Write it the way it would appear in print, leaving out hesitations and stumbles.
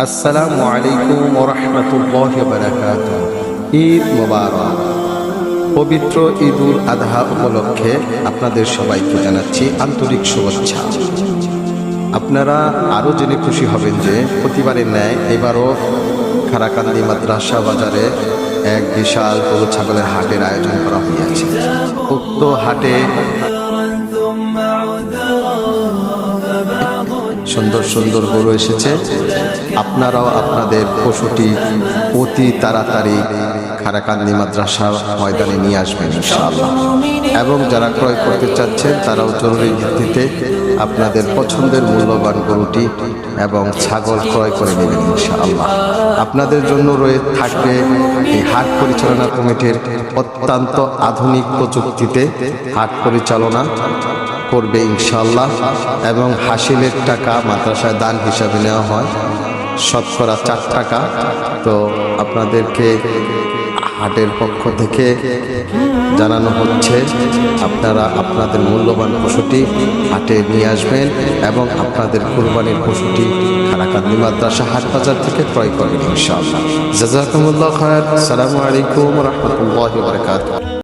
আসসালামু আলাইকুম ওয়া রাহমাতুল্লাহি ওয়া বারাকাতুহু। ঈদ মোবারক। পবিত্র ঈদুল আযহা উপলক্ষে আপনাদের সবাইকে জানাচ্ছি আন্তরিক শুভেচ্ছা। আপনারা আরও জেনে খুশি হবেন যে প্রতিবারের ন্যায় এবারও খারাকান্দি মাদ্রাসা বাজারে এক বিশাল গরু ছাগলের হাটের আয়োজন করা হয়েছে। উক্ত হাটে সুন্দর সুন্দর গরু এসেছে। আপনারাও আপনাদের পশুটি অতি তাড়াতাড়ি খারাকান্দি মাদ্রাসা ময়দানে নিয়ে আসবেন ইনশাআল্লাহ। এবং যারা ক্রয় করতে চাচ্ছেন তারাও জরুরি ভিত্তিতে আপনাদের পছন্দের মূল্যবান গরুটি এবং ছাগল ক্রয় করে নেবেন ইনশাআল্লাহ। আপনাদের জন্য থাকবে এই হাট পরিচালনা কমিটির অত্যন্ত আধুনিক প্রযুক্তিতে হাট পরিচালনা করবে ইনশাআল্লাহ। এবং হাসিলের টাকা মাদ্রাসায় দান হিসাবে নেওয়া হয় শতকরা 4 টাকা। তো আপনাদেরকে হাটের পক্ষ থেকে জানানো হচ্ছে আপনারা আপনাদের মূল্যবান পশুটি হাটে নিয়ে আসবেন এবং আপনাদের কুরবানির পশুটি খারাকান্দি মাদ্রাসা হাট বাজার থেকে ক্রয় করবেন ইনশাআল্লাহ। জাযাকুমুল্লাহু খায়র। আসসালামু আলাইকুম ওয়া রাহমাতুল্লাহি ওয়া বারাকাতুহু।